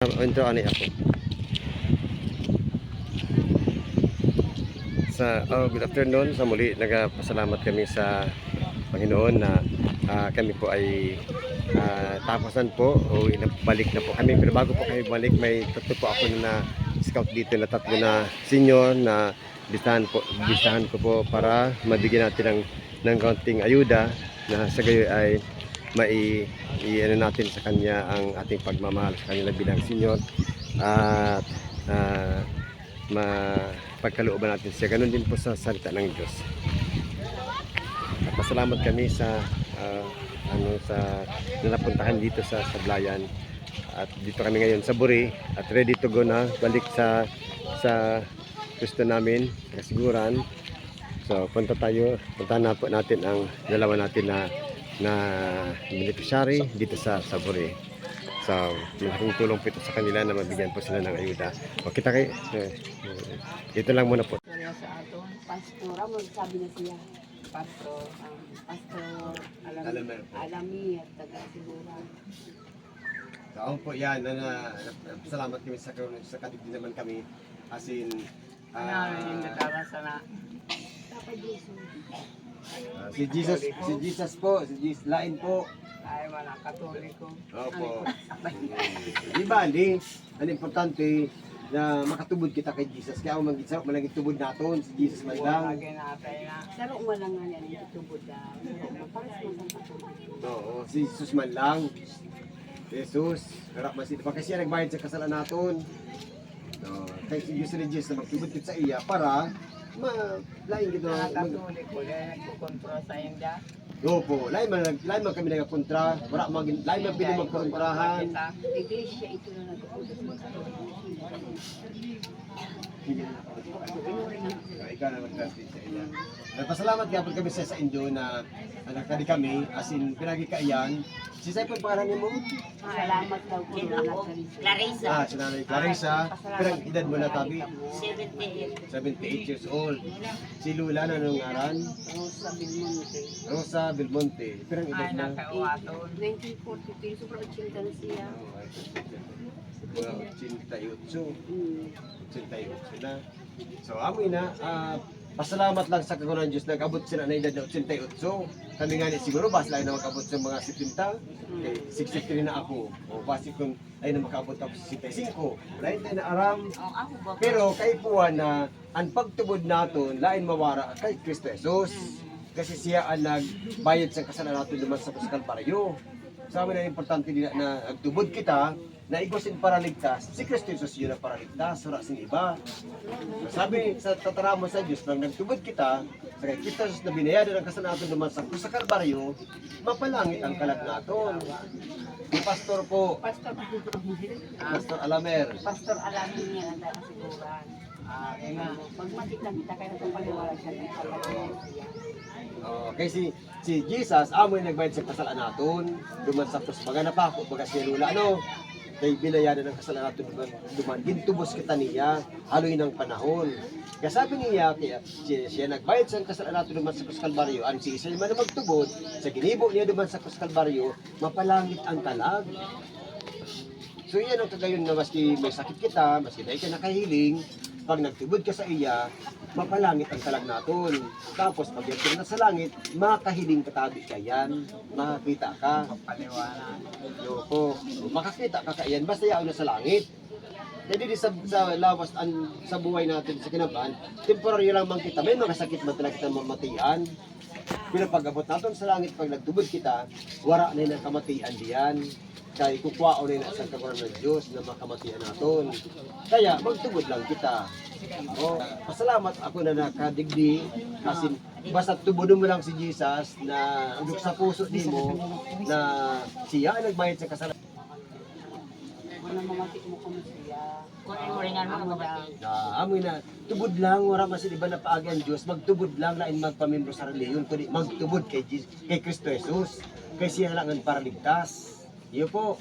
Intro ani ako. Good afternoon. Sa muli, nagpasalamat kami sa Panginoon na kami po ay tapusan po o balik na po kami. Pero bago po kami balik, may tatlo po ako na scout dito na tatlo na senior na bisahan ko po para mabigyan natin ng kaunting ayuda na sa gayon ay ano natin sa kanya ang ating pagmamahal sa kanila bilang senior at mapagkalooban natin siya. Ganun din po sa salita ng Diyos. At pasalamat kami sa napuntahan dito sa Sablayan. At dito kami ngayon sa Buri at ready to go na balik sa gusto namin, kasiguran. So puntahan na po natin ang dalawa natin na beneficiary dito sa Buri. So malaking tulong po ito sa kanila na mabigyan po sila ng ayuda. O kita kay dito lang muna po. Sa aton, pastora, magsabi na siya. Pastor Alami at taga-siguran. Taon po yan, salamat kami sa katig din naman kami. As in, si Jesus po, si Jesus lain po. Ay, wala, katoliko. Opo. Diba, ang importante na makatubod kita kay Jesus. Kaya ang mag-isarap malaging tubod natin, si Jesus man lang. Saro mo lang nga yan, tubod na. Oo, si Jesus man lang. Jesus, harap man siya. Kasi siya nagbayad sa kasalanan natin. No, kaya si Jesus na Jesus na magtubod kita sa iya para lain gito. Katoliko, nagkukontra sa inda. Opo, lain man kami nagakontra. Lain man pili magkontrahan. Iglesia ito na nagkukontra Ikaw na mag-translate sa iya. Nagpasalamat nga po kami sa Indio na nagkadi kami, as in pinagikaiyan. Si Sai po pangalan niyo mo? Salamat daw po na Clarissa. Si Nanay Clarissa. Pero edad mo na tabi? 78. 78 years old. Si Lula na nung ngaran? Rosa Belmonte. Rosa Belmonte. Pero edad na? 1943, sobrang 80 na siya. Mga 88 na. So amoy na, pasalamat lang sa kagunan Diyos nag-abot sila na edad na 88. Kami nga siguro bas lang na mag-abot sa mga 70. 63 na ako. O basi kung ay na makaabot ako sa 65. Lain tayo na aram. Pero kay puwan na ang pagtubod naton lain mawara kay Kristo Jesus. Kasi siya ang nagbayad sa kasalanan natin duman sa Kalbaryo. Sa amin na importante din na nagtubod kita na igusin para ligtas. Si Kristo Jesus yun ang para ligtas, wala sin iba. Sabi sa tataramo sa Diyos, pag nagtubod kita, sa kay Kristo Jesus na binayadan ang kasalanan natin duman sa Kalbaryo, mapalangit ang kalag naton. Si Pastor po, Pastor Alamer. Pastor Alamin niya ang taga-siguran. Pag makita kita kayo ng paliwalag siya ng pagkakasya. Okay, si Jesus, amo yung nagbayad sa kasalanan natin, duman sa krus. Baga napako, baga si Lula, kay binayadan ng kasalanan natin duman. Gintubos kita niya, haloy ng panahon. Kaya sabi niya, siya nagbayad sa kasalanan natin duman sa krus Kalbaryo, ang si isa naman na magtubod, sa ginibo niya duman sa krus Kalbaryo, mapalangit ang talag. So yan ang kagayon na maski may sakit kita, maski dahil ka nakahiling, pag nagtubod ka sa iya, mapalangit ang talag natin. Tapos pag yan na sa langit, makahiling katabi ka yan, makakita ka. Paliwanag. Yoko, makakita ka kayan, basta yaon na sa langit. Jadi di sa lawas sa buhay natin sa kinaban, temporary lang man kita, may mga sakit man talaga kita mamatian. Pero pag abot natin sa langit, pag nagtubod kita, wara na yung kamatian diyan. Kaya kukwao na sa kaguran ng Diyos na makamatian natin. Kaya magtubod lang kita. Pasalamat ako na nakadigdi. Kasi basta tubodon mo lang si Jesus na anduk sa puso di mo na siya ay nagbayad sa kasalanan. Wala mamatik mo kung siya. Kunin mo rin nga mga kapatid. Amoy na, tubod lang, wala masin iba na paagi ang Diyos, magtubod lang, lain magpamimbro sa reliyon, kundi magtubod kay Kristo Jesus, kay siya lang ang paraligtas. Iyo po,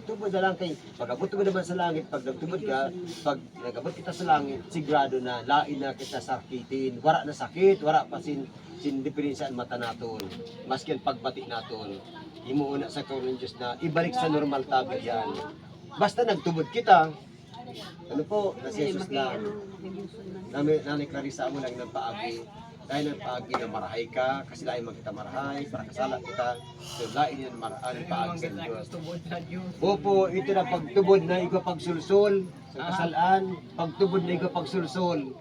tubod na lang kay, pag-abot mo naman sa langit, pag nagtubod ka, pag nag-abot kita sa langit, sigurado na, lain na kita sakitin, wala na sakit, wala pa sin diferensya ang mata naton, maski ang pagbati naton, imuuna sa kaunang Diyos na ibalik sa normal tabi yan. basta nagtubod kita. Ano po, na si Jesus lang. Nanay Clarissa mo lang nagpaagi. Dahil nagpaagi na marahay ka, kasi lain man kita marahay, para kasala kita. So lain yan marahay, paagi sa Diyos. Opo, ito na pagtubod na ikaw pagsulsul. Sa kasalaan, pagtubod na ikaw pagsulsul.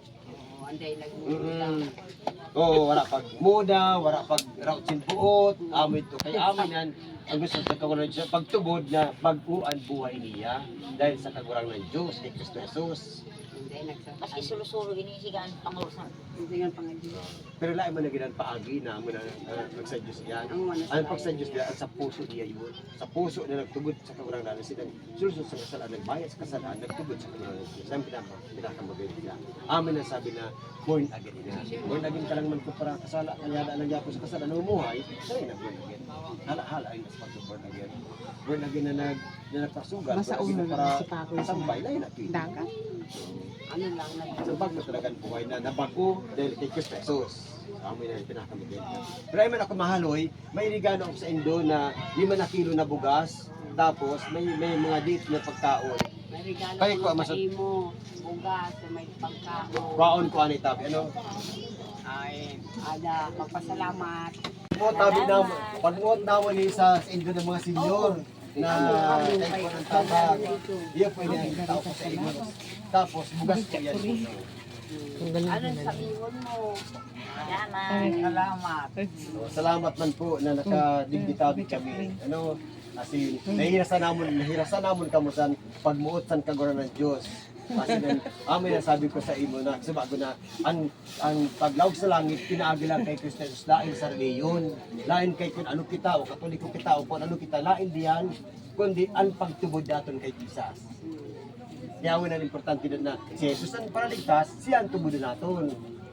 Oo, wala pag muda, wala pag raut sinpuot, amin to. Kaya amin yan, ang gusto sa kagulang siya, pagtubod na pag-uan buhay niya dahil sa kagurang ng Diyos, kay Kristo Jesus. Maski sulusulo inisigaan pangurusan. Pero lain man na ginan paagi na mo na nagsadyos yan. Ang pagsadyos niya, sa puso niya yun. Sa puso na nagtubod sa kagurang ng sila. Susunod sa kasalaan, nagbayad sa kasalaan, nagtubod sa kagurang ng Diyos. Ang pinakamagay niya. Amin na sabi na, born again niya. Born again ka lang man ko para kasala, kanyada lang niya po sa kasalaan, umuhay, sanay na born again. Hala-hala ay mas pag-born again. Born again na nagpasugal. Basta uno na si Paco. Kasambay, lain natin. Dagat. Ano lang na So bago talagang buhay na nabago dahil kay Kristo Jesus. Amoy na yung pinakamagin. Pero ay man ako mahaloy, may regalo ako sa Indo na 5 na kilo na bugas, tapos may mga date na pagkaon. may regalo Kaya ko, ko mas- sa imo, bugas, may pagkaon. Kwaon ko ani tabi, ano? Ay, ada, magpasalamat. Pag-uot naman ni sa Indo ng mga senior na kay ko ng tabag. Iyan po yung tao ko sa inyo. Tapos bugas ko yan. Anong sabihin mo? Salamat. Salamat. So, salamat man po na nakadigditabi kami. Ano, kasi nahirasan namon kamo sa pagmuot sa kagura ng Diyos. Kasi amin na sabi ko sa imo na sa bago na ang paglawag sa langit pinaagi lang kay Kristo Jesus, lain sa reliyon, lain kay kun ano kita o katoliko kita o kung ano kita, lain diyan kundi ang pagtubod naton kay Jesus. Kaya na importante din na si Jesus ang paraligtas, siya ang tubod naton.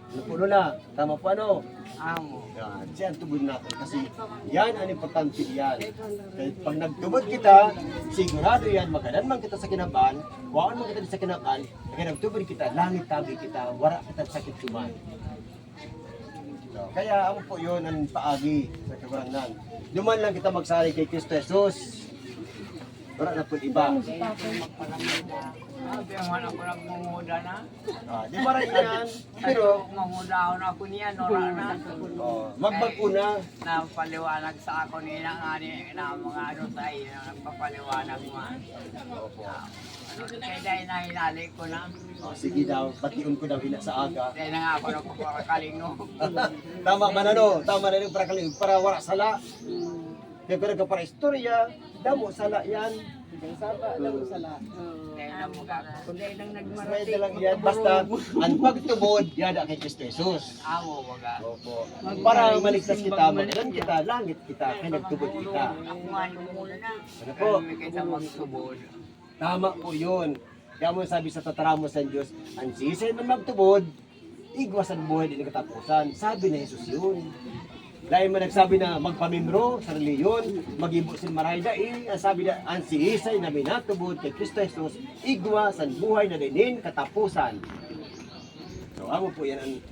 Ano po na? Tama po ano? Amo. Yan, siya ang tubod natin kasi yan ang importante yan. Kaya pag nagtubod kita, sigurado yan, magalan man kita sa kinaban, waan man kita sa kinaban, kaya nagtubod kita, langit tabi kita, wala kita sakit tuman. So, kaya ang po yun ang paagi sa kabarangnan. Duman lang kita magsari kay Kristo Jesus. Wala na po iba. Sabi mo na ko nagmumuda na. Di ba rin yan? Pero, Mamudahon ako niya, nora na. magbago na. Napaliwanag sa ako nila nga na mga ano sa iyo, nagpapaliwanag mo. Ano, kaya dahil na hinali ko na. Sige daw, patiun ko daw hina sa aga. Dahil na nga ako nagpapakalingo. Tama man ano, tama na rin para wala sala. Kaya pero para istorya, damo sala yan. Damo sala. Dahil na mo ka. Kung dahil lang May nagmarating. dalang yan, basta ang pagtubod, yada kay Kristo Jesus. Amo, waga. Opo. Para maligtas kita, magalan kita, langit kita, kaya nagtubod kita. Ako nga yung muna na. Ano po? Kaya kaysa magsubod. Tama po yun. Kaya mo sabi sa tataramo sa Diyos, ang sisay man magtubod, igwas ang buhay din katapusan. Sabi na Jesus yun. Dahil man nagsabi na magpamimro sa reliyon, mag-ibo sin marayda, ang sabi na, ang siisay na minatubod kay Kristo Jesus, igwa sa buhay na dinin katapusan. So, amo po yan ang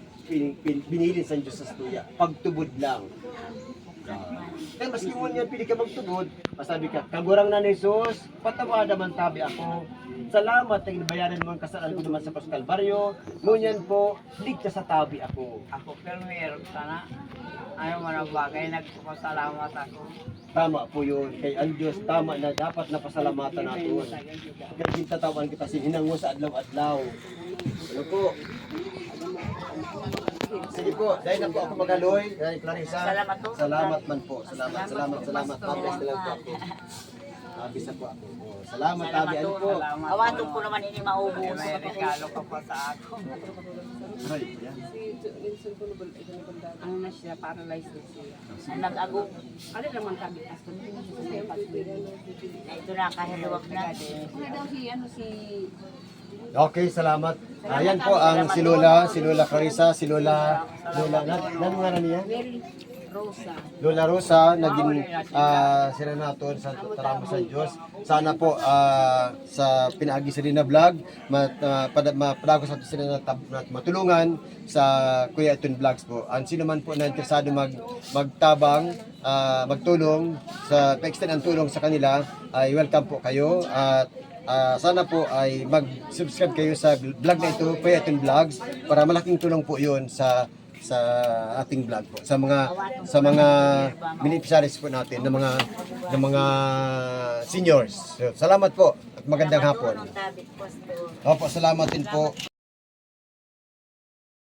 binili sa Diyos sa tuya, pagtubod lang. Kaya maski mo niya pili ka magtubod, masabi ka, kagurang na ni Jesus, patawada man tabi ako. Salamat na inabayaran mo ang kasalanan ko naman sa Cross Calvario. Ngunyan po, ligtas sa tabi ako. Ako pero meron sana. Ayaw mo na bagay, nagpapasalamat ako. Tama po yun. Kay ang Diyos, tama na dapat na pasalamatan natin. Kaya kintatawan kita hinango sa adlaw-adlaw. Ano po? Sige po, dahil na po ako magaloy. Dahil Clarissa, Salamat po. salamat man po. Salamat. Mabes na lang po ako. Mabes na po ako. Salamat, tabi ano po. Awato po naman ini maubos. May regalo ka pa sa ako. Ay, yan. Ano na siya, paralyzed na siya. Ang nag-agong. Ano naman kami, asto na siya sa Ito na kahiluwag na. Ano daw si, ano si... Okay, salamat. Ayan po ang si Lola Clarissa, si Lola nga niya? Mary Rosa. Lola Rosa, naging senator sa Taramo sa Diyos. Sana po sa pinaagi sa Rina Vlog, mapadagos natin sila na matulungan sa Kuya Eton Vlogs po. Ang sino man po na interesado magtabang, magtulong, sa pa-extend ang tulong sa kanila, ay welcome po kayo. At sana po ay mag-subscribe kayo sa vlog na ito, Payatin Vlogs, para malaking tulong po 'yun sa ating vlog po, sa mga beneficiaries po natin ng mga seniors. So, salamat po at magandang hapon. Tabit posto. Opo, salamat din po.